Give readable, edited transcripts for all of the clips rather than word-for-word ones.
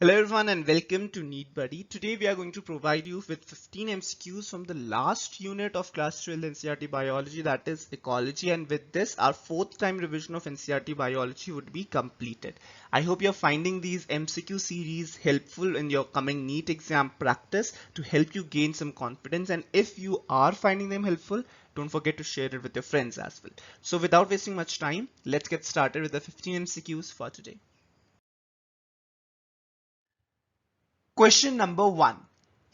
Hello everyone and welcome to Neat Buddy. Today we are going to provide you with 15 MCQs from the last unit of class 12 NCERT biology, that is ecology, and with this our fourth time revision of NCERT biology would be completed. I hope you're finding these MCQ series helpful in your coming NEET exam practice to help you gain some confidence, and if you are finding them helpful, don't forget to share it with your friends as well. So without wasting much time, let's get started with the 15 MCQs for today. Question number 1.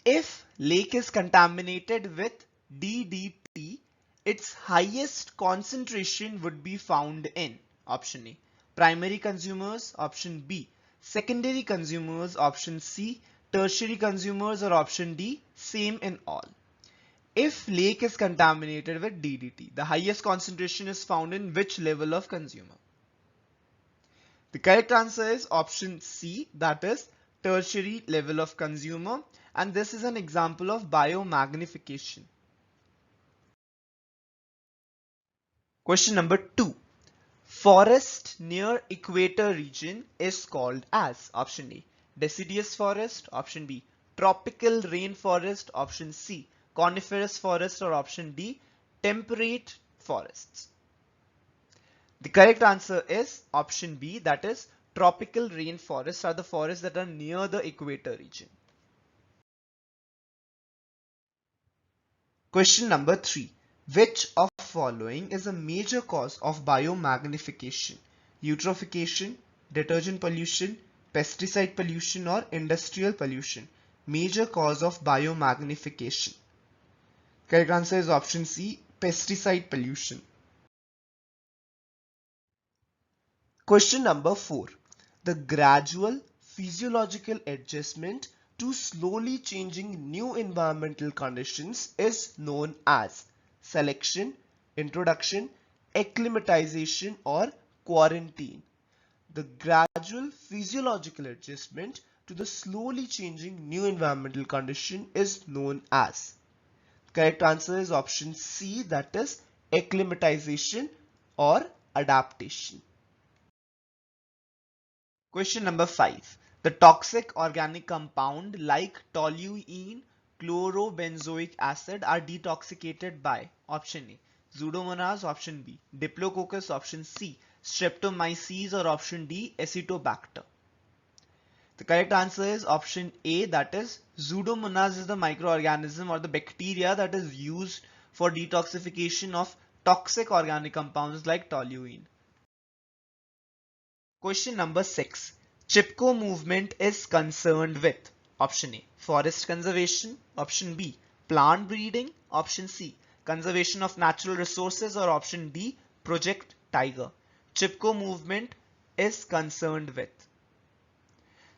If lake is contaminated with DDT, its highest concentration would be found in option A, primary consumers, option B, secondary consumers, option C, tertiary consumers, or option D, same in all. If lake is contaminated with DDT, the highest concentration is found in which level of consumer? The correct answer is option C, that is tertiary level of consumer, and this is an example of biomagnification. Question number 2. Forest near equator region is called as option A, deciduous forest, option B, tropical rainforest, option C, coniferous forest, or option D, temperate forests. The correct answer is option B, that is tropical rainforests are the forests that are near the equator region. Question number 3. Which of following is a major cause of biomagnification? Eutrophication, detergent pollution, pesticide pollution, or industrial pollution? Major cause of biomagnification. Correct answer is option C, pesticide pollution. Question number 4. The gradual physiological adjustment to slowly changing new environmental conditions is known as selection, introduction, acclimatization, or quarantine. The gradual physiological adjustment to the slowly changing new environmental condition is known as. Correct answer is option C, that is acclimatization or adaptation. Question number 5. The toxic organic compound like toluene chlorobenzoic acid are detoxicated by option A, Pseudomonas, option B, Diplococcus, option C, Streptomyces, or option D, Acetobacter. The correct answer is option A, that is Pseudomonas is the microorganism or the bacteria that is used for detoxification of toxic organic compounds like toluene. Question number 6. Chipko movement is concerned with option A, forest conservation, option B, plant breeding, option C, conservation of natural resources, or option D, Project Tiger. Chipko movement is concerned with.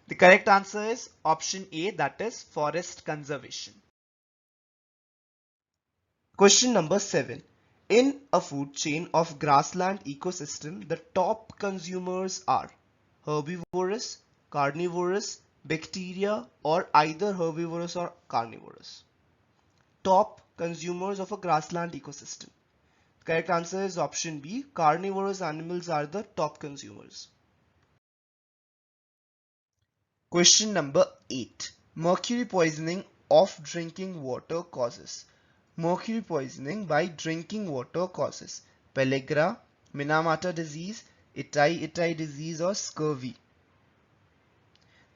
The correct answer is option A, that is forest conservation. Question number 7. In a food chain of grassland ecosystem, the top consumers are herbivorous, carnivorous, bacteria, or either herbivorous or carnivorous. Top consumers of a grassland ecosystem. Correct answer is option B. Carnivorous animals are the top consumers. Question number 8. Mercury poisoning of drinking water causes. Mercury poisoning by drinking water causes pellagra, Minamata disease, Itai disease, or scurvy.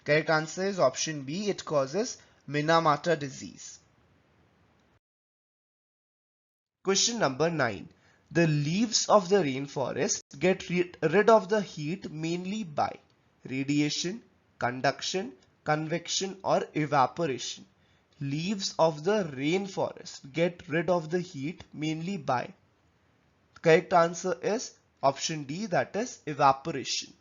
Correct answer is option B. It causes Minamata disease. Question number 9. The leaves of the rainforest get rid of the heat mainly by radiation, conduction, convection, or evaporation. Leaves of the rainforest get rid of the heat mainly by. Correct answer is option D, that is evaporation.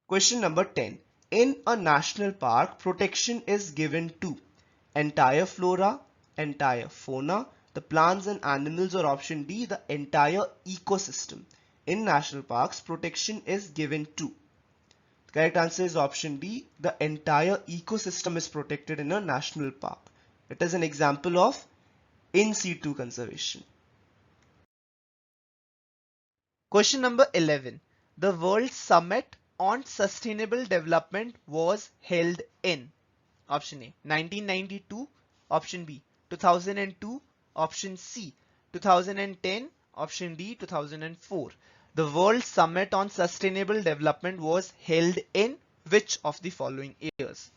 Question number 10. In a national park, protection is given to entire flora, entire fauna, the plants and animals, or option D, the entire ecosystem. In national parks, protection is given to. The correct answer is option D, the entire ecosystem is protected in a national park. It is an example of in situ conservation. Question number 11. The World Summit on Sustainable Development was held in? Option A 1992, option B 2002, option C 2010, option D 2004. The World Summit on Sustainable Development was held in which of the following years?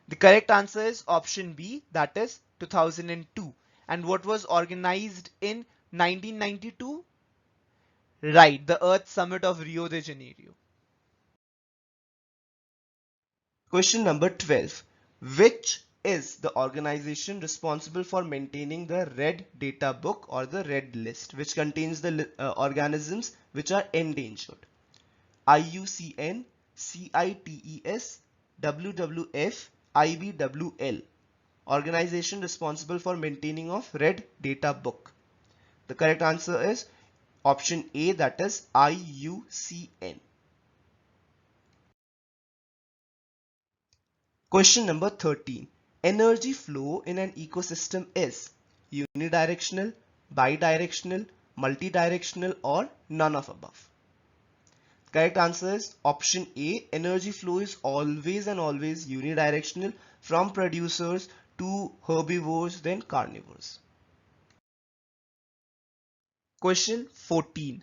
The correct answer is option B, that is 2002. And what was organized in 1992? Right, the Earth Summit of Rio de Janeiro. Question number 12. Which is the organization responsible for maintaining the Red Data Book or the Red List, which contains the organisms which are endangered? IUCN, CITES, WWF, IBWL. Organization responsible for maintaining of Red Data Book. The correct answer is option A, that is IUCN. Question number 13. Energy flow in an ecosystem is unidirectional, bidirectional, multidirectional, or none of above? Correct answer is option A. Energy flow is always and always unidirectional from producers to herbivores, then carnivores. Question 14.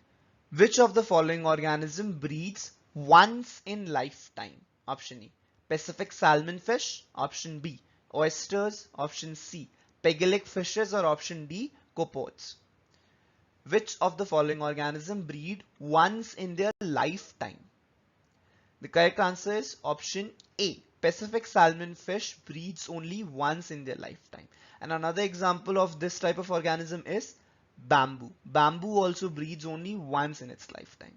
Which of the following organism breeds once in lifetime? Option A Pacific salmon fish, option B oysters, option C pelagic fishes, or option D copepods. Which of the following organism breed once in their lifetime? The correct answer is option A. Pacific salmon fish breeds only once in their lifetime. And another example of this type of organism is bamboo. Bamboo also breeds only once in its lifetime.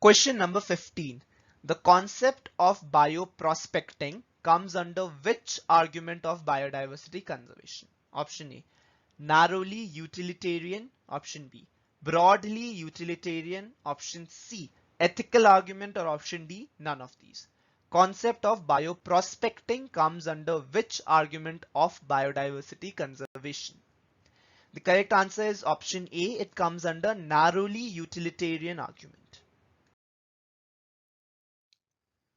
Question number 15. The concept of bioprospecting comes under which argument of biodiversity conservation? Option A narrowly utilitarian, option B broadly utilitarian, option C ethical argument, or option D none of these. Concept of bioprospecting comes under which argument of biodiversity conservation? The correct answer is option A. It comes under narrowly utilitarian argument.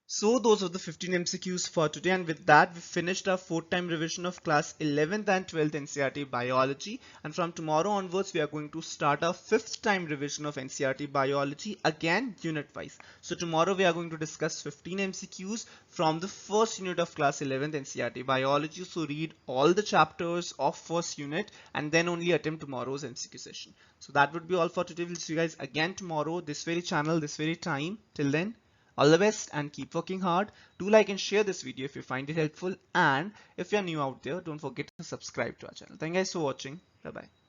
So those are the 15 MCQs for today, and with that we finished our 4th time revision of class 11th and 12th NCERT biology, and from tomorrow onwards we are going to start our 5th time revision of NCERT biology, again unit wise. So tomorrow we are going to discuss 15 MCQs from the first unit of class 11th NCERT biology. So read all the chapters of first unit and then only attempt tomorrow's MCQ session. So that would be all for today. We'll see you guys again tomorrow, this very channel, this very time. Till then, all the best and keep working hard. Do like and share this video if you find it helpful, and if you're new out there, don't forget to subscribe to our channel. Thank you guys for watching. Bye bye.